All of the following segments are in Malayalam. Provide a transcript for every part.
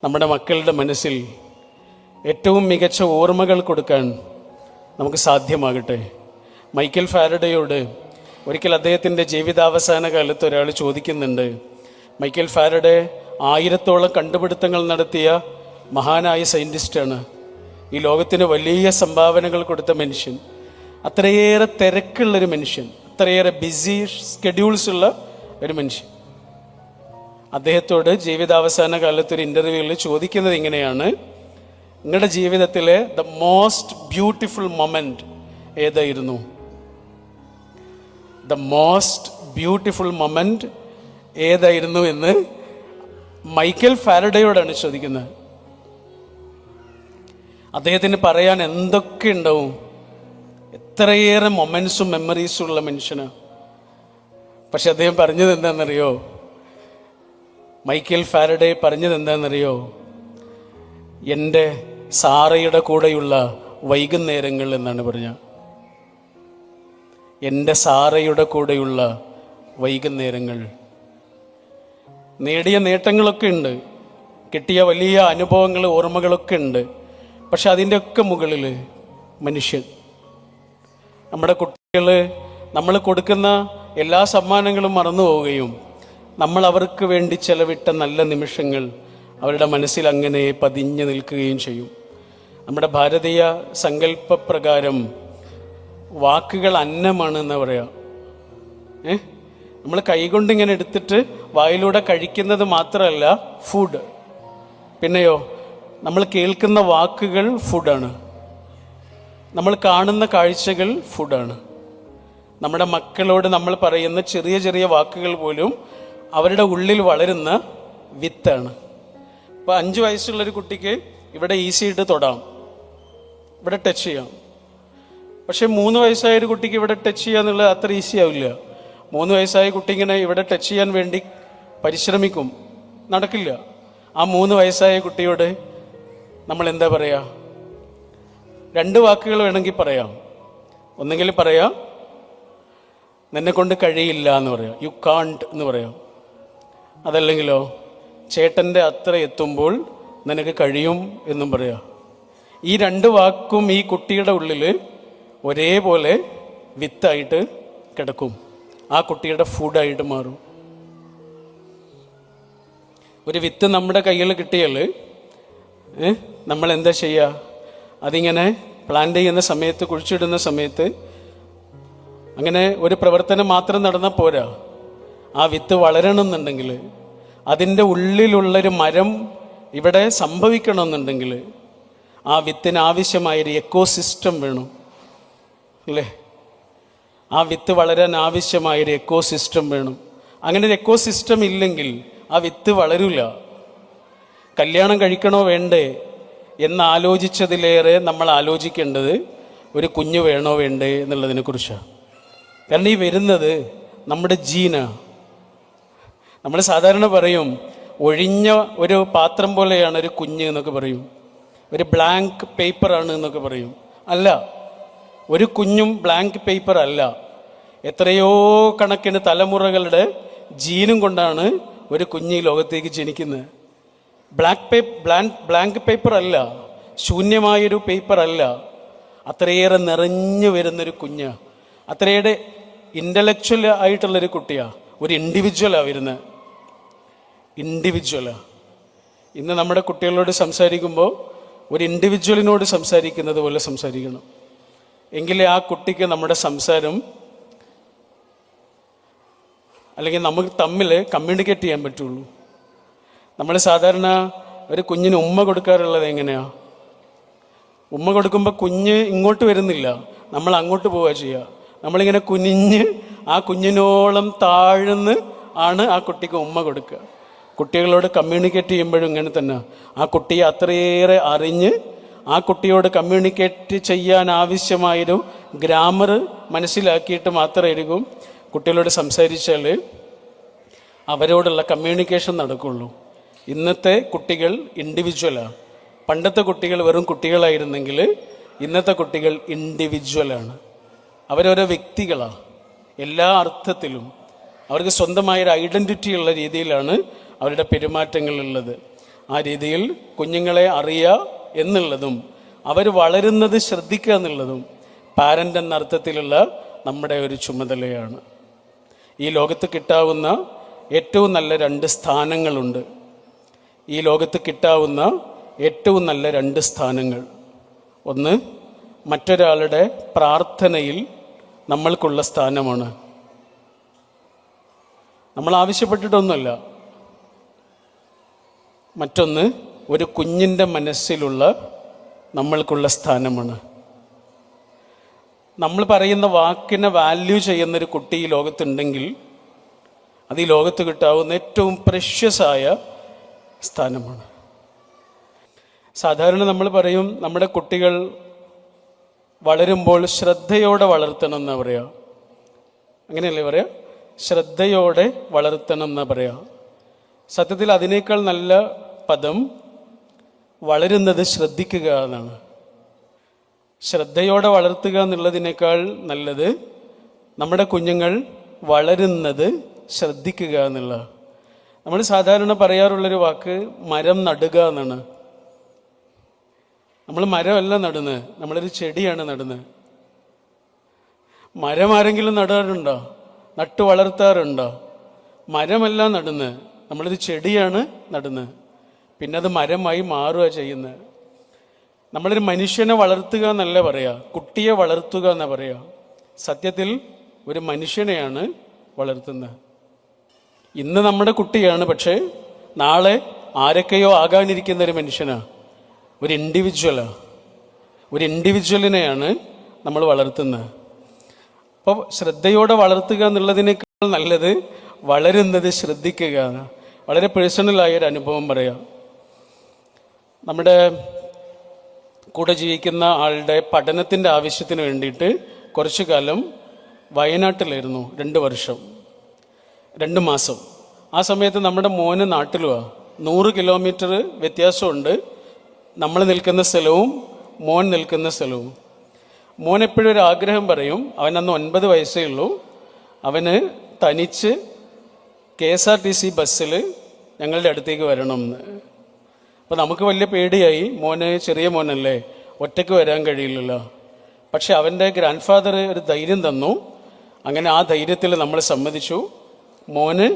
നമ്മുടെ മക്കളുടെ മനസ്സിൽ ഏറ്റവും മികച്ച ഓർമ്മകൾ കൊടുക്കാൻ നമുക്ക് സാധ്യമാകട്ടെ. മൈക്കൽ ഫാരഡയോട് ഒരിക്കൽ അദ്ദേഹത്തിൻ്റെ ജീവിതാവസാന കാലത്ത് ഒരാൾ ചോദിക്കുന്നുണ്ട്, മൈക്കൽ ഫാരഡെ 1000ഓളം കണ്ടുപിടുത്തങ്ങൾ നടത്തിയ മഹാനായ സയൻറ്റിസ്റ്റാണ്, ഈ ലോകത്തിന് വലിയ സംഭാവനകൾ കൊടുത്ത മനുഷ്യൻ, അത്രയേറെ തിരക്കുള്ളൊരു മനുഷ്യൻ, അത്രയേറെ ബിസി സ്കെഡ്യൂൾസ് ഉള്ള ഒരു മനുഷ്യൻ. അദ്ദേഹത്തോട് ജീവിതാവസാന കാലത്ത് ഒരു ഇൻ്റർവ്യൂവിൽ ചോദിക്കുന്നത് ഇങ്ങനെയാണ്, നിങ്ങളുടെ ജീവിതത്തിലെ ദ മോസ്റ്റ് ബ്യൂട്ടിഫുൾ മൊമെൻ്റ് ഏതായിരുന്നു? ദ മോസ്റ്റ് ബ്യൂട്ടിഫുൾ മൊമെൻ്റ് ഏതായിരുന്നു എന്ന് മൈക്കൽ ഫാരഡയോടാണ് ചോദിക്കുന്നത്. അദ്ദേഹത്തിന് പറയാൻ എന്തൊക്കെ ഉണ്ടാവും, എത്രയേറെ മൊമെൻറ്റ്സും മെമ്മറീസും ഉള്ള മനുഷ്യനാണ്. പക്ഷെ അദ്ദേഹം പറഞ്ഞത് എന്താണെന്നറിയോ? മൈക്കൽ ഫാരഡെ പറഞ്ഞത് എന്താണെന്നറിയോ? എൻ്റെ സാറയുടെ കൂടെയുള്ള വൈകുന്നേരങ്ങൾ എന്നാണ് പറഞ്ഞത്. എൻ്റെ സാറയുടെ കൂടെയുള്ള വൈകുന്നേരങ്ങൾ. നേടിയ നേട്ടങ്ങളൊക്കെ ഉണ്ട്, കിട്ടിയ വലിയ അനുഭവങ്ങൾ ഓർമ്മകളൊക്കെ ഉണ്ട്. പക്ഷെ അതിൻ്റെയൊക്കെ മുകളിൽ മനുഷ്യൻ. നമ്മുടെ കുട്ടികൾ നമ്മൾ കൊടുക്കുന്ന എല്ലാ സമ്മാനങ്ങളും മറന്നു പോവുകയും നമ്മൾ അവർക്ക് വേണ്ടി ചെലവിട്ട നല്ല നിമിഷങ്ങൾ അവരുടെ മനസ്സിൽ അങ്ങനെ പതിഞ്ഞു നിൽക്കുകയും ചെയ്യും. നമ്മുടെ ഭാരതീയ സങ്കല്പപ്രകാരം വാക്കുകൾ അന്നമാണ് എന്ന് പറയാം. നമ്മൾ കൈകൊണ്ട് ഇങ്ങനെ എടുത്തിട്ട് വായിലൂടെ കഴിക്കുന്നത് മാത്രമല്ല ഫുഡ്, പിന്നെയോ നമ്മൾ കേൾക്കുന്ന വാക്കുകൾ ഫുഡാണ്, നമ്മൾ കാണുന്ന കാഴ്ചകൾ ഫുഡാണ്. നമ്മുടെ മക്കളോട് നമ്മൾ പറയുന്ന ചെറിയ ചെറിയ വാക്കുകൾ പോലും അവരുടെ ഉള്ളിൽ വളരുന്ന വിത്താണ്. ഇപ്പോൾ 5 വയസ്സുള്ളൊരു കുട്ടിക്ക് ഇവിടെ ഈസി ആയിട്ട് തൊടാം, ഇവിടെ ടച്ച് ചെയ്യാം. പക്ഷെ 3 വയസ്സായൊരു കുട്ടിക്ക് ഇവിടെ ടച്ച് ചെയ്യുക എന്നുള്ളത് അത്ര ഈസി ആവില്ല. 3 വയസ്സായ കുട്ടി ഇങ്ങനെ ഇവിടെ ടച്ച് ചെയ്യാൻ വേണ്ടി പരിശ്രമിക്കും, നടക്കില്ല. ആ 3 വയസ്സായ കുട്ടിയോട് നമ്മൾ എന്താ പറയുക? 2 വാക്കുകൾ വേണമെങ്കിൽ പറയാം. ഒന്നെങ്കിൽ പറയാം, നിന്നെ കൊണ്ട് കഴിയില്ല എന്ന് പറയാം, യു കാണ്ട് എന്ന് പറയാം. അതല്ലെങ്കിലോ, ചേട്ടൻ്റെ അത്ര എത്തുമ്പോൾ നിനക്ക് കഴിയും എന്നും പറയാം. ഈ 2 വാക്കും ഈ കുട്ടിയുടെ ഉള്ളിൽ ഒരേപോലെ വിത്തായിട്ട് കിടക്കും, ആ കുട്ടിയുടെ ഫുഡായിട്ട് മാറും. ഒരു വിത്ത് നമ്മുടെ കയ്യിൽ കിട്ടിയാൽ നമ്മൾ എന്താ ചെയ്യുക? അതിങ്ങനെ പ്ലാന്റ് ചെയ്യുന്ന സമയത്ത്, കുഴിച്ചിടുന്ന സമയത്ത് അങ്ങനെ ഒരു പ്രവർത്തനം മാത്രം നടന്നാൽ പോരാ. ആ വിത്ത് വളരണമെന്നുണ്ടെങ്കിൽ, അതിൻ്റെ ഉള്ളിലുള്ളൊരു മരം ഇവിടെ സംഭവിക്കണമെന്നുണ്ടെങ്കിൽ ആ വിത്തിന് ആവശ്യമായൊരു എക്കോസിസ്റ്റം വേണം, അല്ലേ? ആ വിത്ത് വളരാൻ ആവശ്യമായൊരു എക്കോസിസ്റ്റം വേണം. അങ്ങനെ ഒരു എക്കോസിസ്റ്റം ഇല്ലെങ്കിൽ ആ വിത്ത് വളരില്ല. കല്യാണം കഴിക്കണോ വേണ്ടേ എന്ന് ആലോചിച്ചതിലേറെ നമ്മൾ ആലോചിക്കേണ്ടത് ഒരു കുഞ്ഞ് വേണോ വേണ്ടേ എന്നുള്ളതിനെ കുറിച്ചാണ്. കാരണം ഈ വരുന്നത് നമ്മുടെ ജീനാണ്. നമ്മൾ സാധാരണ പറയും, ഒഴിഞ്ഞ ഒരു പാത്രം പോലെയാണ് ഒരു കുഞ്ഞ് എന്നൊക്കെ പറയും, ഒരു ബ്ലാങ്ക് പേപ്പറാണ് എന്നൊക്കെ പറയും. അല്ല, ഒരു കുഞ്ഞും ബ്ലാങ്ക് പേപ്പർ അല്ല. എത്രയോ കണക്കിന് തലമുറകളുടെ ജീനും കൊണ്ടാണ് ഒരു കുഞ്ഞ് ഈ ലോകത്തേക്ക് ജനിക്കുന്നത്. ബ്ലാങ്ക് പേപ്പർ അല്ല, ശൂന്യമായൊരു പേപ്പർ അല്ല. അത്രയേറെ നിറഞ്ഞു വരുന്നൊരു കുഞ്ഞ്, അത്രയേറെ ഇൻ്റലക്ച്വൽ ആയിട്ടുള്ളൊരു കുട്ടിയാണ്, ഒരു ഇൻഡിവിജ്വലാണ് വരുന്നത്, ഇൻഡിവിജ്വലാണ്. ഇന്ന് നമ്മുടെ കുട്ടികളോട് സംസാരിക്കുമ്പോൾ ഒരു ഇൻഡിവിജ്വലിനോട് സംസാരിക്കുന്നത് പോലെ സംസാരിക്കണം, എങ്കിലേ ആ കുട്ടിക്ക് നമ്മുടെ സംസാരം അല്ലെങ്കിൽ നമുക്ക് തമ്മിൽ കമ്മ്യൂണിക്കേറ്റ് ചെയ്യാൻ പറ്റുള്ളൂ. നമ്മൾ സാധാരണ ഒരു കുഞ്ഞിന് ഉമ്മ കൊടുക്കാറുള്ളത് എങ്ങനെയാണ്? ഉമ്മ കൊടുക്കുമ്പോൾ കുഞ്ഞ് ഇങ്ങോട്ട് വരുന്നില്ല, നമ്മൾ അങ്ങോട്ട് പോവുക ചെയ്യുക. നമ്മളിങ്ങനെ കുനിഞ്ഞ് ആ കുഞ്ഞിനോളം താഴ്ന്ന് ആണ് ആ കുട്ടിക്ക് ഉമ്മ കൊടുക്കുക. കുട്ടികളോട് കമ്മ്യൂണിക്കേറ്റ് ചെയ്യുമ്പോഴും ഇങ്ങനെ തന്നെ. ആ കുട്ടിയെ അത്രയേറെ അറിഞ്ഞ് ആ കുട്ടിയോട് കമ്മ്യൂണിക്കേറ്റ് ചെയ്യാൻ ആവശ്യമായൊരു ഗ്രാമർ മനസ്സിലാക്കിയിട്ട് മാത്രമായിരിക്കും കുട്ടികളോട് സംസാരിച്ചാൽ അവരോടുള്ള കമ്മ്യൂണിക്കേഷൻ നടക്കുള്ളൂ. ഇന്നത്തെ കുട്ടികൾ ഇൻഡിവിജ്വലാണ്. പണ്ടത്തെ കുട്ടികൾ വെറും കുട്ടികളായിരുന്നെങ്കിൽ ഇന്നത്തെ കുട്ടികൾ ഇൻഡിവിജ്വലാണ്. അവരോരോ വ്യക്തികളാണ് എല്ലാ അർത്ഥത്തിലും. അവർക്ക് സ്വന്തമായൊരു ഐഡൻറ്റിറ്റി ഉള്ള രീതിയിലാണ് അവരുടെ പെരുമാറ്റങ്ങളുള്ളത്. ആ രീതിയിൽ കുഞ്ഞുങ്ങളെ അറിയുക എന്നുള്ളതും അവർ വളരുന്നത് ശ്രദ്ധിക്കുക എന്നുള്ളതും പാരൻ്റ് എന്ന അർത്ഥത്തിലുള്ള നമ്മുടെ ഒരു ചുമതലയാണ്. ഈ ലോകത്ത് കിട്ടാവുന്ന ഏറ്റവും നല്ല 2 സ്ഥാനങ്ങളുണ്ട്. ഈ ലോകത്ത് കിട്ടാവുന്ന ഏറ്റവും നല്ല 2 സ്ഥാനങ്ങൾ. ഒന്ന്, മറ്റൊരാളുടെ പ്രാർത്ഥനയിൽ നമ്മൾക്കുള്ള സ്ഥാനമാണ്. നമ്മൾ ആവശ്യപ്പെട്ടിട്ടൊന്നുമല്ല. മറ്റൊന്ന്, ഒരു കുഞ്ഞിൻ്റെ മനസ്സിലുള്ള നമ്മൾക്കുള്ള സ്ഥാനമാണ്. നമ്മൾ പറയുന്ന വാക്കിനെ വാല്യൂ ചെയ്യുന്നൊരു കുട്ടി ഈ ലോകത്തുണ്ടെങ്കിൽ അത് ഈ ലോകത്ത് കിട്ടാവുന്ന ഏറ്റവും പ്രഷ്യസായ സ്ഥാനമാണ്. സാധാരണ നമ്മൾ പറയും നമ്മുടെ കുട്ടികൾ വളരുമ്പോൾ ശ്രദ്ധയോടെ വളർത്തണം എന്നാ പറയാ. അങ്ങനെയല്ലേ പറയാ? ശ്രദ്ധയോടെ വളർത്തണം എന്നാ പറയാ. സത്യത്തിൽ അതിനേക്കാൾ നല്ല പദം വളരുന്നത് ശ്രദ്ധിക്കുക എന്നാണ്. ശ്രദ്ധയോടെ വളർത്തുക എന്നുള്ളതിനേക്കാൾ നല്ലത് നമ്മുടെ കുഞ്ഞുങ്ങൾ വളരുന്നത് ശ്രദ്ധിക്കുക എന്നുള്ള. നമ്മൾ സാധാരണ പറയാറുള്ളൊരു വാക്ക് മരം നടുക എന്നാണ്. നമ്മൾ മരമല്ല നടുന്നത്, നമ്മളൊരു ചെടിയാണ് നടുന്നത്. മരം ആരെങ്കിലും നടാറുണ്ടോ? നട്ടു വളർത്താറുണ്ടോ? മരമല്ല നടുന്നത്, നമ്മളൊരു ചെടിയാണ് നടുന്നത്. പിന്നെ അത് മരമായി മാറുക ചെയ്യുന്നത്. നമ്മളൊരു മനുഷ്യനെ വളർത്തുക എന്നല്ല പറയുക, കുട്ടിയെ വളർത്തുക എന്നാ പറയുക. സത്യത്തിൽ ഒരു മനുഷ്യനെയാണ് വളർത്തുന്നത്. ഇന്ന് നമ്മുടെ കുട്ടിയാണ്, പക്ഷേ നാളെ ആരൊക്കെയോ ആകാനിരിക്കുന്ന ഒരു മനുഷ്യനാണ്, ഒരു ഇൻഡിവിജ്വലാണ്. ഒരു ഇൻഡിവിജ്വലിനെയാണ് നമ്മൾ വളർത്തുന്നത്. അപ്പോൾ ശ്രദ്ധയോടെ വളർത്തുക എന്നുള്ളതിനേക്കാൾ നല്ലത് വളരുന്നത് ശ്രദ്ധിക്കുക. വളരെ പേഴ്സണലായൊരു അനുഭവം പറയാം. നമ്മുടെ കൂടെ ജീവിക്കുന്ന ആളുടെ പഠനത്തിൻ്റെ ആവശ്യത്തിന് വേണ്ടിയിട്ട് കുറച്ചു കാലം വയനാട്ടിലായിരുന്നു. 2 വർഷം 2 മാസം. ആ സമയത്ത് നമ്മുടെ മോന് നാട്ടിലുമാണ്. 100 കിലോമീറ്റർ വ്യത്യാസമുണ്ട് നമ്മൾ നിൽക്കുന്ന സ്ഥലവും മോൻ നിൽക്കുന്ന സ്ഥലവും. മോൻ എപ്പോഴും ഒരു ആഗ്രഹം പറയും. അവനന്ന് 9 വയസ്സേ ഉള്ളൂ. അവന് തനിച്ച് KSRTC ബസ്സിൽ ഞങ്ങളുടെ അടുത്തേക്ക് വരണം എന്ന്. അപ്പോൾ നമുക്ക് വലിയ പേടിയായി. മോന് ചെറിയ മോനല്ലേ, ഒറ്റയ്ക്ക് വരാൻ കഴിയില്ലല്ലോ. പക്ഷെ അവൻ്റെ ഗ്രാൻഡ് ഫാദർ ഒരു ധൈര്യം തന്നു. അങ്ങനെ ആ ധൈര്യത്തിൽ നമ്മൾ സമ്മതിച്ചു. മോന്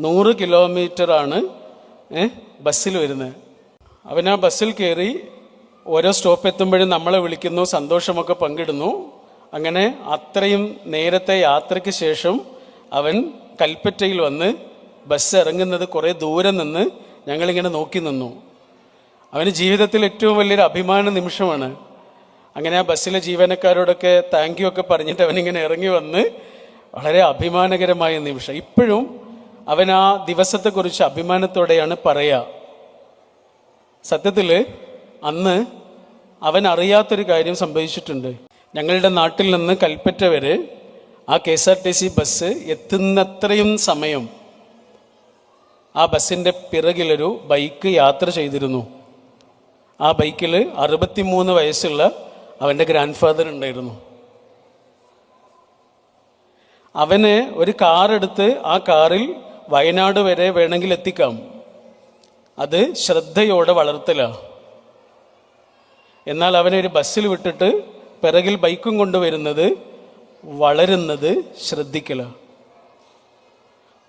100 കിലോമീറ്ററാണ് ബസ്സിൽ വരുന്നത്. അവൻ ആ ബസ്സിൽ കയറി ഓരോ സ്റ്റോപ്പ് എത്തുമ്പോഴും നമ്മളെ വിളിക്കുന്നു, സന്തോഷമൊക്കെ പങ്കിടുന്നു. അങ്ങനെ അത്രയും നേരത്തെ യാത്രയ്ക്ക് ശേഷം അവൻ കൽപ്പറ്റയിൽ വന്ന് ബസ് ഇറങ്ങുന്നത് കുറേ ദൂരെ നിന്ന് ഞങ്ങളിങ്ങനെ നോക്കി നിന്നു. അവന് ജീവിതത്തിൽ ഏറ്റവും വലിയൊരു അഭിമാന നിമിഷമാണ്. അങ്ങനെ ആ ബസ്സിലെ ജീവനക്കാരോടൊക്കെ താങ്ക് യു ഒക്കെ പറഞ്ഞിട്ട് അവനിങ്ങനെ ഇറങ്ങി വന്ന് വളരെ അഭിമാനകരമായ നിമിഷം. ഇപ്പോഴും അവൻ ആ ദിവസത്തെക്കുറിച്ച് അഭിമാനത്തോടെയാണ് പറയുക. സത്യത്തിൽ അന്ന് അവൻ അറിയാത്തൊരു കാര്യം സംഭവിച്ചിട്ടുണ്ട്. ഞങ്ങളുടെ നാട്ടിൽ നിന്ന് കൽപ്പറ്റ വരെ ആ KSRTC ബസ് എത്തുന്നത്രയും സമയം ആ ബസ്സിൻ്റെ പിറകിലൊരു ബൈക്ക് യാത്ര ചെയ്തിരുന്നു. ആ ബൈക്കിൽ 63 വയസ്സുള്ള അവൻ്റെ ഗ്രാൻഡ് ഫാദർ ഉണ്ടായിരുന്നു. അവന് ഒരു കാറെടുത്ത് ആ കാറിൽ വയനാട് വരെ വേണമെങ്കിൽ എത്തിക്കാം. അത് ശ്രദ്ധയോടെ വളർത്തലാണ്. എന്നാൽ അവനെ ഒരു ബസ്സിൽ വിട്ടിട്ട് പിറകിൽ ബൈക്കും കൊണ്ടുവരുന്നത് വളരുന്നത് ശ്രദ്ധിക്കലാണ്.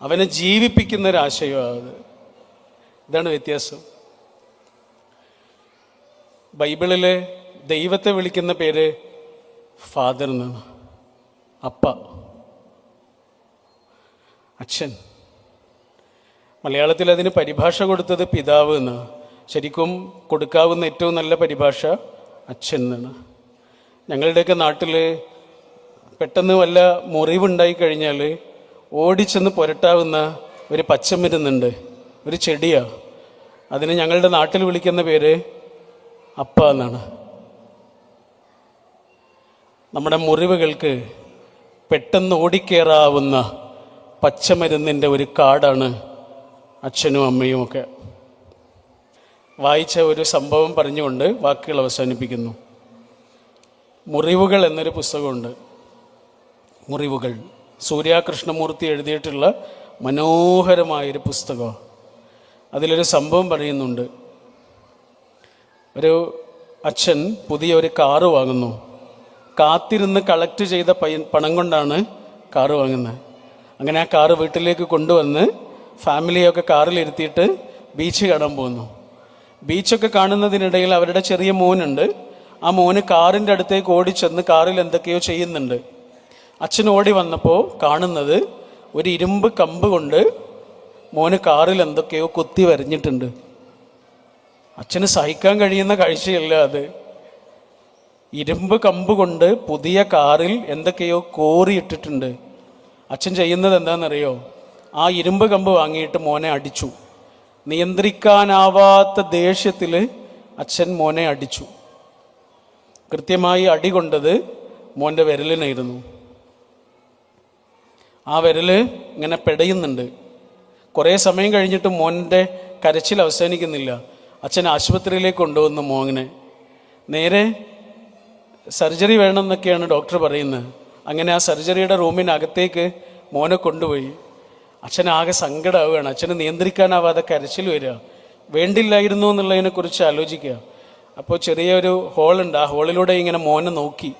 അവനെ ജീവിപ്പിക്കുന്ന ഒരാശയമാണ് അത്. ഇതാണ് വ്യത്യാസം. ബൈബിളിലെ ദൈവത്തെ വിളിക്കുന്ന പേര് ഫാദർ എന്നാണ്. അപ്പ, അച്ഛൻ. മലയാളത്തിൽ അതിന് പരിഭാഷ കൊടുത്തത് പിതാവ് എന്നാണ്. ശരിക്കും കൊടുക്കാവുന്ന ഏറ്റവും നല്ല പരിഭാഷ അച്ഛൻ എന്നാണ്. ഞങ്ങളുടെയൊക്കെ നാട്ടിൽ പെട്ടെന്ന് വല്ല മുറിവുണ്ടായി കഴിഞ്ഞാൽ ഓടിച്ചെന്ന് പുരട്ടാവുന്ന ഒരു പച്ചമരുന്നുണ്ട്, ഒരു ചെടിയാണ്. അതിന് ഞങ്ങളുടെ നാട്ടിൽ വിളിക്കുന്ന പേര് അപ്പ എന്നാണ്. നമ്മുടെ മുറിവുകൾക്ക് പെട്ടെന്ന് ഓടിക്കേറാവുന്ന പച്ചമരുന്നിൻ്റെ ഒരു കാടാണ് അച്ഛനും അമ്മയും ഒക്കെ. വായിച്ച ഒരു സംഭവം പറഞ്ഞുകൊണ്ട് വാക്കുകൾ അവസാനിപ്പിക്കുന്നു. മുറിവുകൾ എന്നൊരു പുസ്തകമുണ്ട്. മുറിവുകൾ, സൂര്യ കൃഷ്ണമൂർത്തി എഴുതിയിട്ടുള്ള മനോഹരമായൊരു പുസ്തകമാണ്. അതിലൊരു സംഭവം പറയുന്നുണ്ട്. ഒരു അച്ഛൻ പുതിയ ഒരു കാറ് വാങ്ങുന്നു. കാത്തിരുന്ന് കളക്ട് ചെയ്ത പണം കൊണ്ടാണ് കാറ് വാങ്ങുന്നത്. അങ്ങനെ ആ കാറ് വീട്ടിലേക്ക് കൊണ്ടുവന്ന് ഫാമിലിയൊക്കെ കാറിലിരുത്തിയിട്ട് ബീച്ച് കാണാൻ പോകുന്നു. ബീച്ചൊക്കെ കാണുന്നതിനിടയിൽ അവരുടെ ചെറിയ മോനുണ്ട്. ആ മോന് കാറിൻ്റെ അടുത്തേക്ക് ഓടിച്ചെന്ന് കാറിൽ എന്തൊക്കെയോ ചെയ്യുന്നുണ്ട്. അച്ഛൻ ഓടി വന്നപ്പോൾ കാണുന്നത് ഒരു ഇരുമ്പ് കമ്പ് കൊണ്ട് മോന് കാറിൽ എന്തൊക്കെയോ കുത്തി വരഞ്ഞിട്ടുണ്ട്. അച്ഛന് സഹിക്കാൻ കഴിയുന്ന കാഴ്ചയല്ല അത്. ഇരുമ്പ് കമ്പ് കൊണ്ട് പുതിയ കാറിൽ എന്തൊക്കെയോ കോറിയിട്ടിട്ടുണ്ട്. അച്ഛൻ ചെയ്യുന്നത് എന്താണെന്നറിയോ? ആ ഇരുമ്പ് കമ്പ് വാങ്ങിയിട്ട് മോനെ അടിച്ചു. നിയന്ത്രിക്കാനാവാത്ത ദേഷ്യത്തിൽ അച്ഛൻ മോനെ അടിച്ചു. കൃത്യമായി അടി കൊണ്ടത് മോൻ്റെ വിരലിനായിരുന്നു. ആ വിരല് ഇങ്ങനെ പെടയുന്നുണ്ട്. കുറേ സമയം കഴിഞ്ഞിട്ട് മോൻ്റെ കരച്ചിൽ അവസാനിക്കുന്നില്ല. അച്ഛൻ ആശുപത്രിയിലേക്ക് കൊണ്ടുവന്നു മോനെ. നേരെ സർജറി വേണമെന്നൊക്കെയാണ് ഡോക്ടർ പറയുന്നത്. അങ്ങനെ ആ സർജറിയുടെ റൂമിനകത്തേക്ക് മോനെ കൊണ്ടുപോയി. അച്ഛനാകെ സങ്കടമാവുകയാണ്. അച്ഛന് നിയന്ത്രിക്കാനാവാതെ കരച്ചിൽ വരിക. വേണ്ടില്ലായിരുന്നു എന്നുള്ളതിനെക്കുറിച്ച് ആലോചിക്കുക. അപ്പോൾ ചെറിയൊരു ഹോളുണ്ട്. ആ ഹോളിലൂടെ ഇങ്ങനെ മോനെ നോക്കി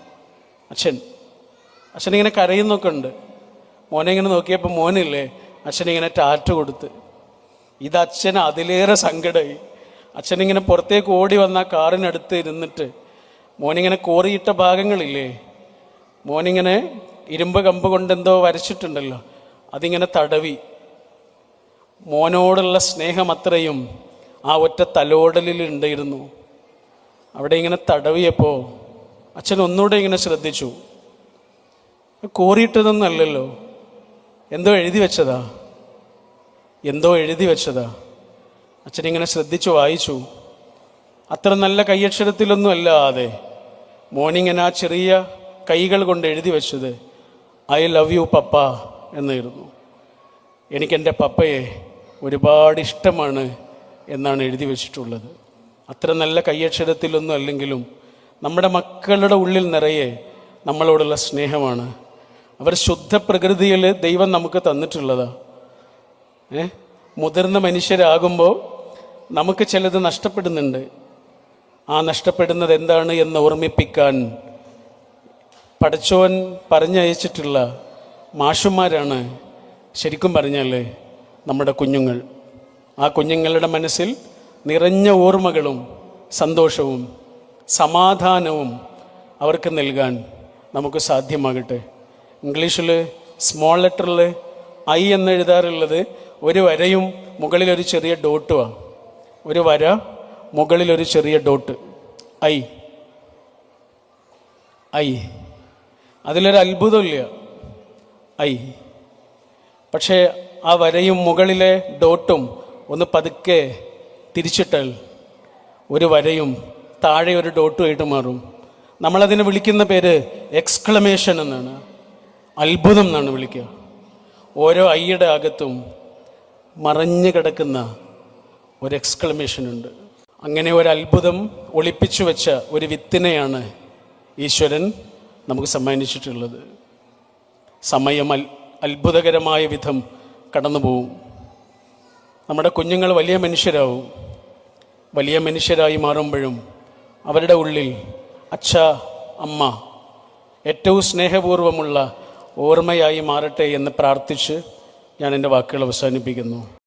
അച്ഛനിങ്ങനെ കരയുന്നൊക്കെ ഉണ്ട്. മോനെ ഇങ്ങനെ നോക്കിയപ്പോൾ മോനില്ലേ അച്ഛനിങ്ങനെ ടാറ്റ കൊടുത്ത്. ഇത് അച്ഛന് അതിലേറെ സങ്കടമായി. അച്ഛനിങ്ങനെ പുറത്തേക്ക് ഓടി വന്ന ആ കാറിനടുത്ത് ഇരുന്നിട്ട് മോനിങ്ങനെ കോറിയിട്ട ഭാഗങ്ങളില്ലേ, മോനിങ്ങനെ ഇരുമ്പ് കമ്പ് കൊണ്ടെന്തോ വരച്ചിട്ടുണ്ടല്ലോ, അതിങ്ങനെ തടവി. മോനോടുള്ള സ്നേഹം അത്രയും ആ ഒറ്റ തലോടലിൽ ഉണ്ടായിരുന്നു. അവിടെ ഇങ്ങനെ തടവിയപ്പോൾ അച്ഛൻ ഒന്നുകൂടെ ഇങ്ങനെ ശ്രദ്ധിച്ചു. കോറിയിട്ടതൊന്നും അല്ലല്ലോ, എന്തോ എഴുതി വെച്ചതാ. അച്ഛനിങ്ങനെ ശ്രദ്ധിച്ചു വായിച്ചു. അത്ര നല്ല കൈയക്ഷരത്തിലൊന്നും അല്ലാതെ മോനിങ്ങനെ ആ ചെറിയ കൈകൾ കൊണ്ട് എഴുതി വെച്ചത് ഐ ലവ് യു പപ്പ എന്നായിരുന്നു. എനിക്കെൻ്റെ പപ്പയെ ഒരുപാട് ഇഷ്ടമാണ് എന്നാണ് എഴുതി വെച്ചിട്ടുള്ളത്. അത്ര നല്ല കൈയക്ഷരത്തിലൊന്നും അല്ലെങ്കിലും നമ്മുടെ മക്കളുടെ ഉള്ളിൽ നിറയെ നമ്മളോടുള്ള സ്നേഹമാണ്. അവർ ശുദ്ധ പ്രകൃതിയിൽ ദൈവം നമുക്ക് തന്നിട്ടുള്ളതാണ്. മുതിർന്ന മനുഷ്യരാകുമ്പോൾ നമുക്ക് ചിലത് നഷ്ടപ്പെടുന്നുണ്ട്. ആ നഷ്ടപ്പെടുന്നത് എന്താണ് എന്ന് ഓർമ്മിപ്പിക്കാൻ പടച്ചോൻ പറഞ്ഞയച്ചിട്ടുള്ള മാഷുമാരാണ് ശരിക്കും പറഞ്ഞാൽ നമ്മുടെ കുഞ്ഞുങ്ങൾ. ആ കുഞ്ഞുങ്ങളുടെ മനസ്സിൽ നിറഞ്ഞ ഓർമ്മകളും സന്തോഷവും സമാധാനവും അവർക്ക് നൽകാൻ നമുക്ക് സാധ്യമാകട്ടെ. ഇംഗ്ലീഷിൽ സ്മോൾ ലെറ്ററിൽ ഐ എന്ന് എഴുതാറുള്ളത് ഒരു വരയും മുകളിലൊരു ചെറിയ ഡോട്ടുമാണ്. ഒരു വര മുകളിലൊരു ചെറിയ ഡോട്ട്, ഐ. അതിലൊരു അത്ഭുതമില്ല, ഐ. പക്ഷേ ആ വരയും മുകളിലെ ഡോട്ടും ഒന്ന് പതുക്കെ തിരിച്ചിട്ടാൽ ഒരു വരയും താഴെ ഒരു ഡോട്ടും ആയിട്ട് മാറും. നമ്മളതിനെ വിളിക്കുന്ന പേര് എക്സ്ക്ലമേഷൻ എന്നാണ്, അത്ഭുതം എന്നാണ് വിളിക്കുക. ഓരോ ഐയുടെ അകത്തും മറഞ്ഞു കിടക്കുന്ന ഒരു എക്സ്ക്ലമേഷൻ ഉണ്ട്. അങ്ങനെ ഒരു അത്ഭുതം ഒളിപ്പിച്ചു വെച്ച ഒരു വിത്തിനെയാണ് ഈശ്വരൻ നമുക്ക് സമ്മാനിച്ചിട്ടുള്ളത്. സമയം അത്ഭുതകരമായ വിധം കടന്നു പോവും. നമ്മുടെ കുഞ്ഞുങ്ങൾ വലിയ മനുഷ്യരാവും. വലിയ മനുഷ്യരായി മാറുമ്പോഴും അവരുടെ ഉള്ളിൽ അച്ഛ അമ്മ ഏറ്റവും സ്നേഹപൂർവ്വമുള്ള ഓർമ്മയായി മാറട്ടെ എന്ന് പ്രാർത്ഥിച്ച് ഞാൻ എൻ്റെ വാക്കുകൾ അവസാനിപ്പിക്കുന്നു.